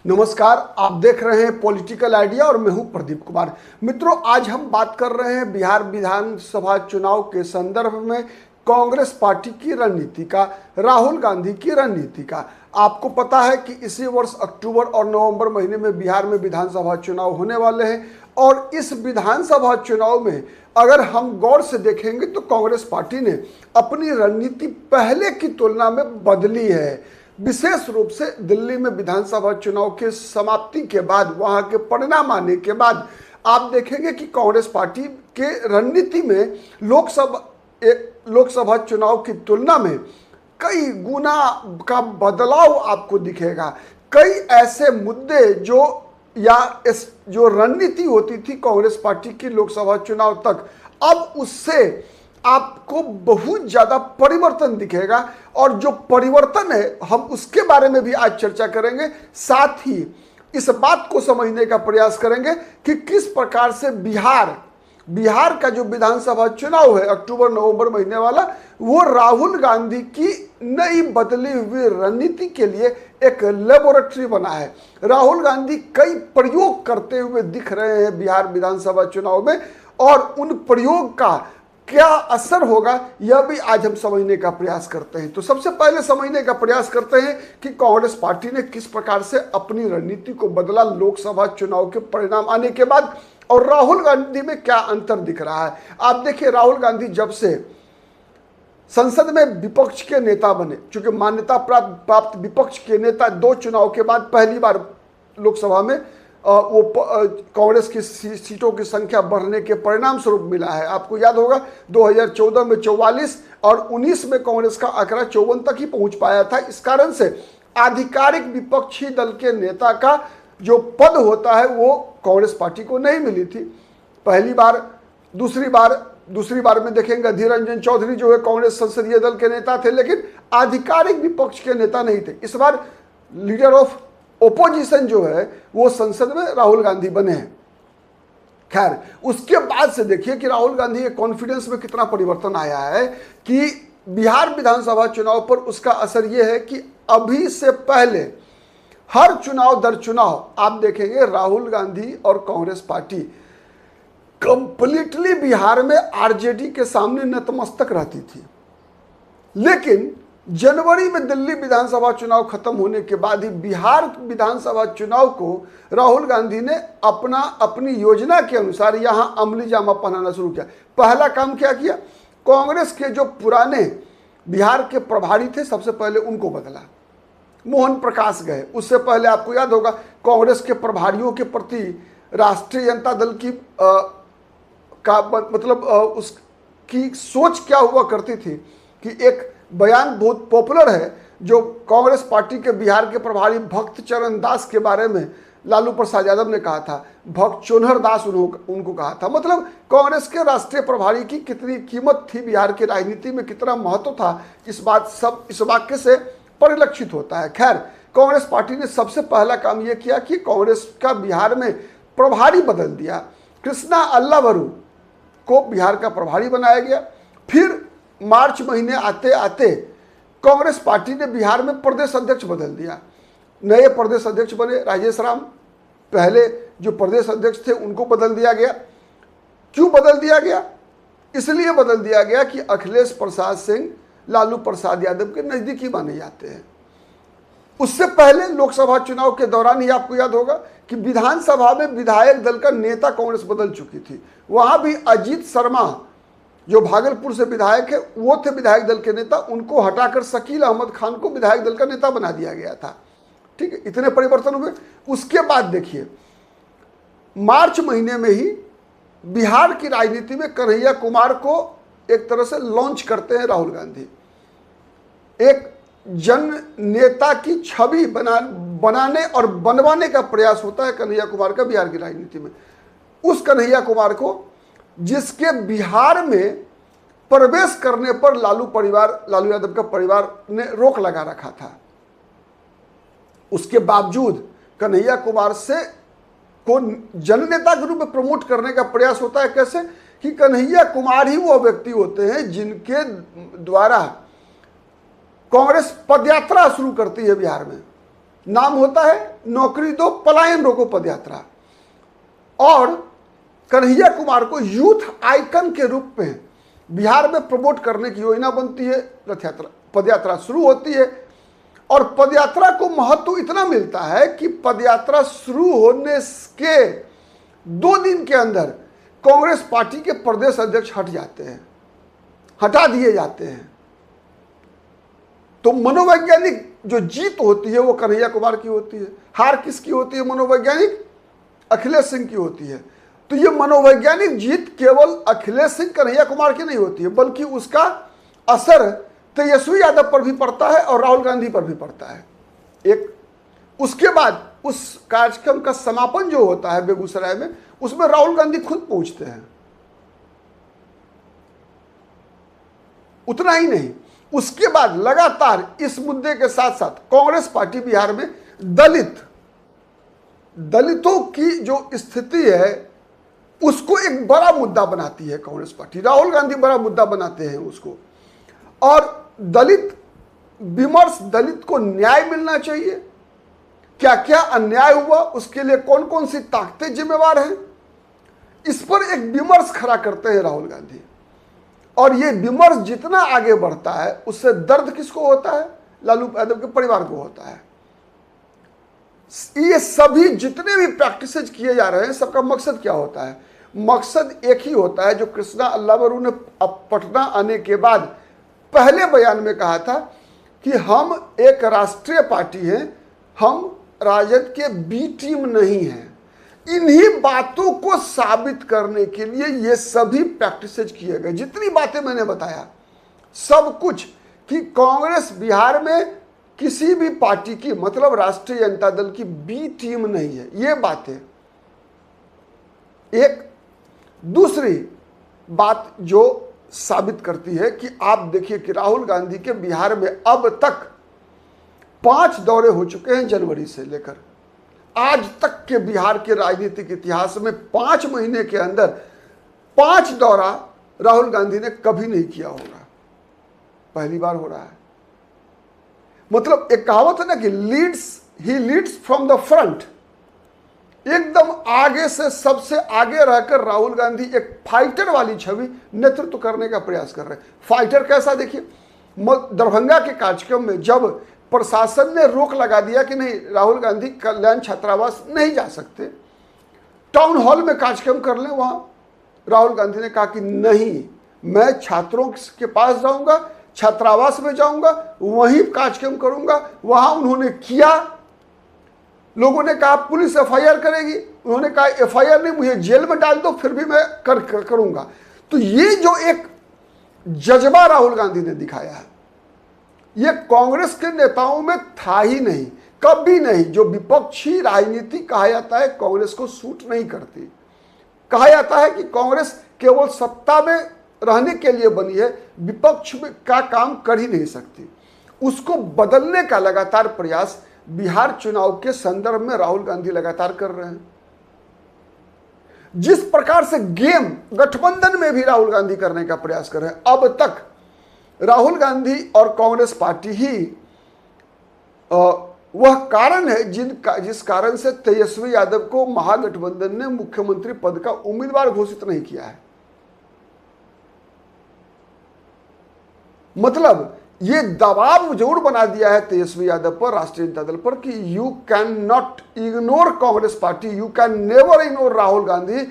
नमस्कार, आप देख रहे हैं पॉलिटिकल आइडिया और मैं हूं प्रदीप कुमार। मित्रों, आज हम बात कर रहे हैं बिहार विधानसभा चुनाव के संदर्भ में कांग्रेस पार्टी की रणनीति का, राहुल गांधी की रणनीति का। आपको पता है कि इसी वर्ष अक्टूबर और नवंबर महीने में बिहार में विधानसभा चुनाव होने वाले हैं और इस विधानसभा चुनाव में अगर हम गौर से देखेंगे तो कांग्रेस पार्टी ने अपनी रणनीति पहले की तुलना में बदली है। विशेष रूप से दिल्ली में विधानसभा चुनाव के समाप्ति के बाद, वहां के परिणाम आने के बाद आप देखेंगे कि कांग्रेस पार्टी के रणनीति में लोकसभा चुनाव की तुलना में कई गुना का बदलाव आपको दिखेगा। कई ऐसे मुद्दे जो रणनीति होती थी कांग्रेस पार्टी की लोकसभा चुनाव तक, अब उससे आपको बहुत ज्यादा परिवर्तन दिखेगा और जो परिवर्तन है हम उसके बारे में भी आज चर्चा करेंगे। साथ ही इस बात को समझने का प्रयास करेंगे कि किस प्रकार से बिहार का जो विधानसभा चुनाव है अक्टूबर नवंबर महीने वाला, वो राहुल गांधी की नई बदली हुई रणनीति के लिए एक लेबोरेटरी बना है। राहुल गांधी कई प्रयोग करते हुए दिख रहे हैं बिहार विधानसभा चुनाव में और उन प्रयोग का क्या असर होगा यह भी आज हम समझने का प्रयास करते हैं। तो सबसे पहले समझने का प्रयास करते हैं कि कांग्रेस पार्टी ने किस प्रकार से अपनी रणनीति को बदला लोकसभा चुनाव के परिणाम आने के बाद और राहुल गांधी में क्या अंतर दिख रहा है। आप देखिए, राहुल गांधी जब से संसद में विपक्ष के नेता बने, चूंकि मान्यता प्राप्त विपक्ष के नेता दो चुनाव के बाद पहली बार लोकसभा में वो कांग्रेस की सीटों की संख्या बढ़ने के परिणाम स्वरूप मिला है। आपको याद होगा 2014 में 44 और 19 में कांग्रेस का आंकड़ा 54 तक ही पहुंच पाया था। इस कारण से आधिकारिक विपक्षी दल के नेता का जो पद होता है वो कांग्रेस पार्टी को नहीं मिली थी पहली बार। दूसरी बार में देखेंगे अधीर रंजन चौधरी जो है कांग्रेस संसदीय दल के नेता थे, लेकिन आधिकारिक विपक्ष के नेता नहीं थे। इस बार लीडर ऑफ ओपोजिशन जो है वो संसद में राहुल गांधी बने हैं। खैर, उसके बाद से देखिए कि राहुल गांधी के कॉन्फिडेंस में कितना परिवर्तन आया है कि बिहार विधानसभा चुनाव पर उसका असर यह है कि अभी से पहले हर चुनाव दर चुनाव आप देखेंगे राहुल गांधी और कांग्रेस पार्टी कंप्लीटली बिहार में आरजेडी के सामने नतमस्तक रहती थी। लेकिन जनवरी में दिल्ली विधानसभा चुनाव खत्म होने के बाद ही बिहार विधानसभा चुनाव को राहुल गांधी ने अपनी योजना के अनुसार यहां अमली जामा पहनाना शुरू किया। पहला काम क्या किया, कांग्रेस के जो पुराने बिहार के प्रभारी थे सबसे पहले उनको बदला, मोहन प्रकाश गए। उससे पहले आपको याद होगा कांग्रेस के प्रभारियों के प्रति राष्ट्रीय जनता दल की उसकी सोच क्या हुआ करती थी कि एक बयान बहुत पॉपुलर है जो कांग्रेस पार्टी के बिहार के प्रभारी भक्त चरण दास के बारे में लालू प्रसाद यादव ने कहा था, भक्त चोनहर दास उनको कहा था। मतलब कांग्रेस के राष्ट्रीय प्रभारी की कितनी कीमत थी, बिहार की राजनीति में कितना महत्व था, इस वाक्य से परिलक्षित होता है। खैर, कांग्रेस पार्टी ने सबसे पहला काम यह किया कि कांग्रेस का बिहार में प्रभारी बदल दिया। कृष्णा अल्लावरू को बिहार का प्रभारी बनाया गया। फिर मार्च महीने आते आते कांग्रेस पार्टी ने बिहार में प्रदेश अध्यक्ष बदल दिया। नए प्रदेश अध्यक्ष बने राजेश राम, पहले जो प्रदेश अध्यक्ष थे उनको बदल दिया गया। क्यों बदल दिया गया? इसलिए बदल दिया गया कि अखिलेश प्रसाद सिंह लालू प्रसाद यादव के नजदीकी माने जाते हैं। उससे पहले लोकसभा चुनाव के दौरान ही आपको याद होगा कि विधानसभा में विधायक दल का नेता कांग्रेस बदल चुकी थी। वहां भी अजीत शर्मा जो भागलपुर से विधायक है वो थे विधायक दल के नेता, उनको हटाकर शकील अहमद खान को विधायक दल का नेता बना दिया गया था। ठीक है, इतने परिवर्तन हुए। उसके बाद देखिए मार्च महीने में ही बिहार की राजनीति में कन्हैया कुमार को एक तरह से लॉन्च करते हैं राहुल गांधी। एक जन नेता की छवि बनाने और बनवाने का प्रयास होता है कन्हैया कुमार का बिहार की राजनीति में। उस कन्हैया कुमार को, जिसके बिहार में प्रवेश करने पर लालू यादव का परिवार ने रोक लगा रखा था, उसके बावजूद कन्हैया कुमार को जननेता के रूप में प्रमोट करने का प्रयास होता है। कैसे कि कन्हैया कुमार ही वो व्यक्ति होते हैं जिनके द्वारा कांग्रेस पदयात्रा शुरू करती है बिहार में। नाम होता है नौकरी दो पलायन रोको पदयात्रा। और कन्हैया कुमार को यूथ आइकन के रूप में बिहार में प्रमोट करने की योजना बनती है। रथ यात्रा पदयात्रा शुरू होती है और पदयात्रा को महत्व इतना मिलता है कि पदयात्रा शुरू होने के 2 दिन के अंदर कांग्रेस पार्टी के प्रदेश अध्यक्ष हटा दिए जाते हैं। तो मनोवैज्ञानिक जो जीत होती है वो कन्हैया कुमार की होती है। हार किसकी होती है? मनोवैज्ञानिक अखिलेश सिंह की होती है। तो ये मनोवैज्ञानिक जीत केवल अखिलेश सिंह कन्हैया कुमार की नहीं होती है, बल्कि उसका असर तेजस्वी यादव पर भी पड़ता है और राहुल गांधी पर भी पड़ता है। उसके बाद उस कार्यक्रम का समापन जो होता है बेगूसराय में, उसमें राहुल गांधी खुद पहुंचते हैं। उतना ही नहीं, उसके बाद लगातार इस मुद्दे के साथ साथ कांग्रेस पार्टी बिहार में दलितों की जो स्थिति है उसको एक बड़ा मुद्दा बनाती है कांग्रेस पार्टी। राहुल गांधी बड़ा मुद्दा बनाते हैं उसको। और दलित विमर्श, दलित को न्याय मिलना चाहिए, क्या क्या अन्याय हुआ, उसके लिए कौन कौन सी ताकतें जिम्मेवार हैं, इस पर एक विमर्श खड़ा करते हैं राहुल गांधी। और ये विमर्श जितना आगे बढ़ता है उससे दर्द किसको होता है? लालू यादव के परिवार को होता है। ये सभी जितने भी प्रैक्टिसेज किए जा रहे हैं, सबका मकसद क्या होता है? मकसद एक ही होता है जो कृष्णा अल्लावरू ने पटना आने के बाद पहले बयान में कहा था कि हम एक राष्ट्रीय पार्टी हैं, हम राजद के बी टीम नहीं हैं। इन्हीं बातों को साबित करने के लिए ये सभी प्रैक्टिसेज किए गए। जितनी बातें मैंने बताया सब कुछ कि कांग्रेस बिहार में किसी भी पार्टी की, मतलब राष्ट्रीय जनता दल की बी टीम नहीं है, ये बातें। एक दूसरी बात जो साबित करती है कि आप देखिए कि राहुल गांधी के बिहार में अब तक 5 दौरे हो चुके हैं। जनवरी से लेकर आज तक के बिहार के राजनीतिक इतिहास में 5 महीने के अंदर 5 दौरा राहुल गांधी ने कभी नहीं किया होगा, पहली बार हो रहा है। मतलब एक कहावत है ना कि ही लीड्स फ्रॉम द फ्रंट। एकदम आगे से, सबसे आगे रहकर राहुल गांधी एक फाइटर वाली छवि नेतृत्व करने का प्रयास कर रहे हैं। फाइटर कैसा? देखिए, दरभंगा के कार्यक्रम में जब प्रशासन ने रोक लगा दिया कि नहीं, राहुल गांधी कल्याण छात्रावास नहीं जा सकते, टाउन हॉल में कार्यक्रम कर लें, वहां राहुल गांधी ने कहा कि नहीं, मैं छात्रों के पास जाऊंगा, छात्रावास में जाऊंगा, वहीं कार्यक्रम करूंगा। वहां उन्होंने किया। लोगों ने कहा पुलिस एफआईआर करेगी, उन्होंने कहा एफआईआर नहीं, मुझे जेल में डाल दो, फिर भी मैं करूंगा। तो ये जो एक जज्बा राहुल गांधी ने दिखाया है, ये कांग्रेस के नेताओं में था ही नहीं, कभी नहीं। जो विपक्षी राजनीति कहा जाता है कांग्रेस को सूट नहीं करती। कहा जाता है कि कांग्रेस केवल सत्ता में रहने के लिए बनी है, विपक्ष का काम कर ही नहीं सकती। उसको बदलने का लगातार प्रयास बिहार चुनाव के संदर्भ में राहुल गांधी लगातार कर रहे हैं। जिस प्रकार से गेम गठबंधन में भी राहुल गांधी करने का प्रयास कर रहे हैं, अब तक राहुल गांधी और कांग्रेस पार्टी ही वह कारण है जिस कारण से तेजस्वी यादव को महागठबंधन ने मुख्यमंत्री पद का उम्मीदवार घोषित नहीं किया है। मतलब ये दबाव जरूर बना दिया है तेजस्वी यादव पर, राष्ट्रीय जनता दल पर, कि you can not ignore Congress party, you can never ignore Rahul Gandhi.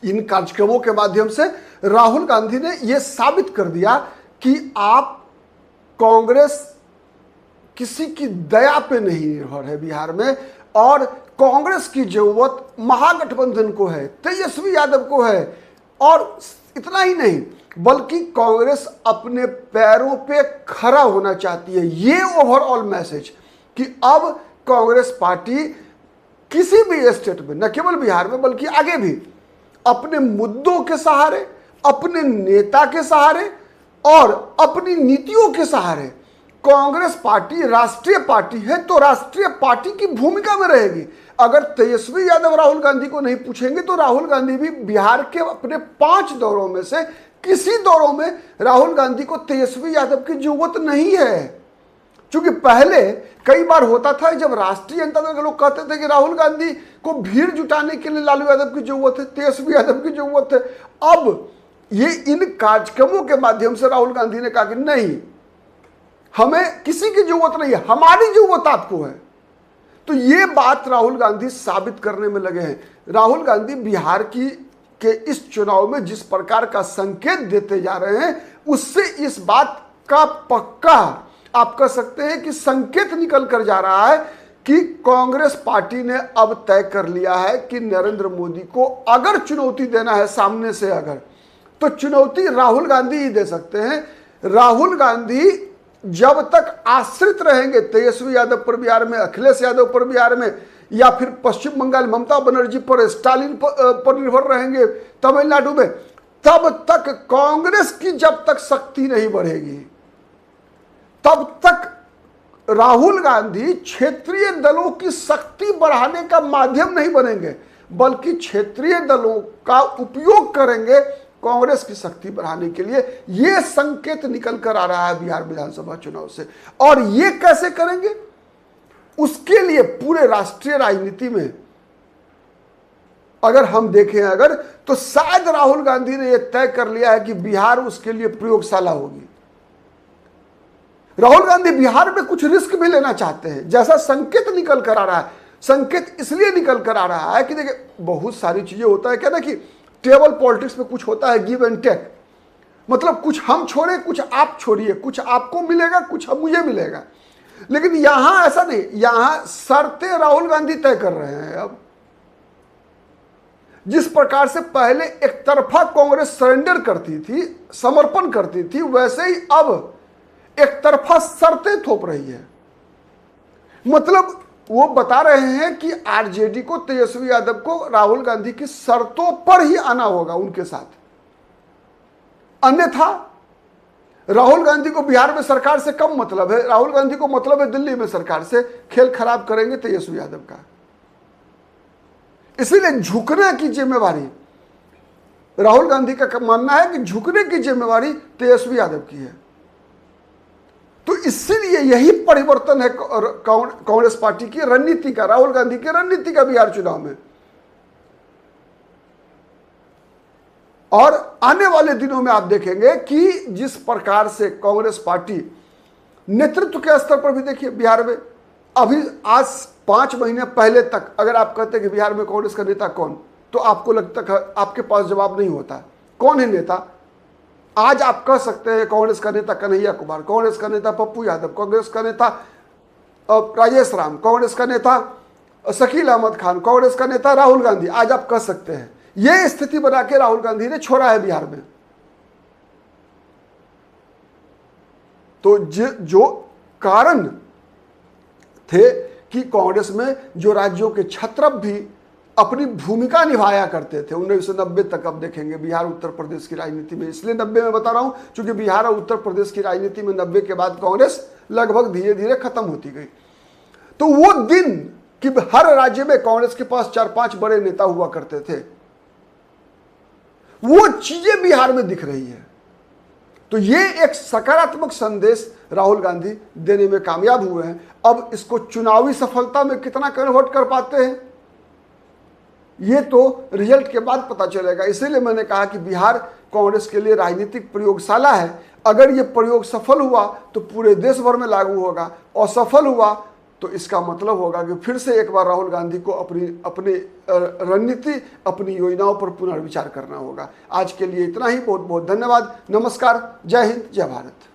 इन कार्यक्रमों के माध्यम से राहुल गांधी ने यह साबित कर दिया कि आप कांग्रेस किसी की दया पे नहीं निर्भर है बिहार में, और कांग्रेस की जरूरत महागठबंधन को है, तेजस्वी यादव को है। और इतना ही नहीं, बल्कि कांग्रेस अपने पैरों पे खड़ा होना चाहती है। ये ओवरऑल मैसेज कि अब कांग्रेस पार्टी किसी भी स्टेट में, न केवल बिहार में बल्कि आगे भी, अपने मुद्दों के सहारे, अपने नेता के सहारे और अपनी नीतियों के सहारे, कांग्रेस पार्टी राष्ट्रीय पार्टी है तो राष्ट्रीय पार्टी की भूमिका में रहेगी। अगर तेजस्वी यादव राहुल गांधी को नहीं पूछेंगे तो राहुल गांधी भी बिहार के अपने 5 दौरों में से किसी दौरों में राहुल गांधी को तेजस्वी यादव की जरूरत नहीं है। क्योंकि पहले कई बार होता था जब राष्ट्रीय जनता दल के लोग कहते थे कि राहुल गांधी को भीड़ जुटाने के लिए लालू यादव की जरूरत है, तेजस्वी यादव की जरूरत है। अब ये इन कार्यक्रमों के माध्यम से राहुल गांधी ने कहा कि नहीं, हमें किसी की जरूरत नहीं है, हमारी जरूरत आपको है। तो ये बात राहुल गांधी साबित करने में लगे हैं। राहुल गांधी बिहार के इस चुनाव में जिस प्रकार का संकेत देते जा रहे हैं, उससे इस बात का पक्का आप कह सकते हैं कि संकेत निकल कर जा रहा है कि कांग्रेस पार्टी ने अब तय कर लिया है कि नरेंद्र मोदी को अगर चुनौती देना है सामने से, अगर तो चुनौती राहुल गांधी ही दे सकते हैं। राहुल गांधी जब तक आश्रित रहेंगे तेजस्वी यादव पर बिहार में, अखिलेश यादव पर बिहार में, या फिर पश्चिम बंगाल ममता बनर्जी पर, स्टालिन पर निर्भर रहेंगे तमिलनाडु में, तब तक कांग्रेस की जब तक शक्ति नहीं बढ़ेगी, तब तक राहुल गांधी क्षेत्रीय दलों की शक्ति बढ़ाने का माध्यम नहीं बनेंगे, बल्कि क्षेत्रीय दलों का उपयोग करेंगे कांग्रेस की शक्ति बढ़ाने के लिए। यह संकेत निकल कर आ रहा है बिहार विधानसभा चुनाव से। और यह कैसे करेंगे, उसके लिए पूरे राष्ट्रीय राजनीति में अगर हम देखें तो शायद राहुल गांधी ने यह तय कर लिया है कि बिहार उसके लिए प्रयोगशाला होगी। राहुल गांधी बिहार में कुछ रिस्क भी लेना चाहते हैं, जैसा संकेत निकल कर आ रहा है। संकेत इसलिए निकल कर आ रहा है कि देखिए, बहुत सारी चीजें होता है क्या ना कि टेबल पॉलिटिक्स में कुछ होता है गिव एंड टेक, मतलब कुछ हम छोड़े कुछ आप छोड़िए, कुछ आपको मिलेगा कुछ मुझे मिलेगा। लेकिन यहां ऐसा नहीं, यहां शर्तें राहुल गांधी तय कर रहे हैं। अब जिस प्रकार से पहले एक तरफा कांग्रेस सरेंडर करती थी, समर्पण करती थी, वैसे ही अब एक तरफा शर्तें थोप रही है। मतलब वो बता रहे हैं कि आरजेडी को, तेजस्वी यादव को राहुल गांधी की शर्तों पर ही आना होगा उनके साथ, अन्यथा राहुल गांधी को बिहार में सरकार से कम मतलब है, राहुल गांधी को मतलब है दिल्ली में सरकार से। खेल खराब करेंगे तेजस्वी यादव का। इसीलिए झुकने की जिम्मेवारी, राहुल गांधी का मानना है कि झुकने की जिम्मेवारी तेजस्वी यादव की है। तो इसीलिए यही परिवर्तन है कांग्रेस पार्टी की रणनीति का, राहुल गांधी की रणनीति का बिहार चुनाव में। और आने वाले दिनों में आप देखेंगे कि जिस प्रकार से कांग्रेस पार्टी नेतृत्व के स्तर पर भी, देखिए बिहार में अभी आज 5 महीने पहले तक अगर आप कहते हैं कि बिहार में कांग्रेस का नेता कौन, तो आपको लगता है आपके पास जवाब नहीं होता। कौन है नेता? आज आप कह सकते हैं कांग्रेस का नेता कन्हैया कुमार, कांग्रेस का नेता पप्पू यादव, कांग्रेस का नेता राजेश राम, कांग्रेस का नेता शकील अहमद खान, कांग्रेस का नेता राहुल गांधी। आज आप कह सकते हैं। यह स्थिति बना के राहुल गांधी ने छोड़ा है बिहार में। तो जो कारण थे कि कांग्रेस में जो राज्यों के छत्रप भी अपनी भूमिका निभाया करते थे 1990 तक, अब देखेंगे बिहार उत्तर प्रदेश की राजनीति में, इसलिए 90 में बता रहा हूं क्योंकि बिहार और उत्तर प्रदेश की राजनीति में 90 के बाद कांग्रेस लगभग धीरे धीरे खत्म होती गई। तो वो दिन कि हर राज्य में कांग्रेस के पास 4-5 बड़े नेता हुआ करते थे, वो चीजें बिहार में दिख रही है। तो ये एक सकारात्मक संदेश राहुल गांधी देने में कामयाब हुए हैं। अब इसको चुनावी सफलता में कितना कन्वर्ट कर पाते हैं, ये तो रिजल्ट के बाद पता चलेगा। इसीलिए मैंने कहा कि बिहार कांग्रेस के लिए राजनीतिक प्रयोगशाला है। अगर ये प्रयोग सफल हुआ तो पूरे देश भर में लागू होगा, और सफल हुआ तो इसका मतलब होगा कि फिर से एक बार राहुल गांधी को अपनी रणनीति, अपनी योजनाओं पर पुनर्विचार करना होगा। आज के लिए इतना ही। बहुत बहुत धन्यवाद। नमस्कार। जय हिंद, जय भारत।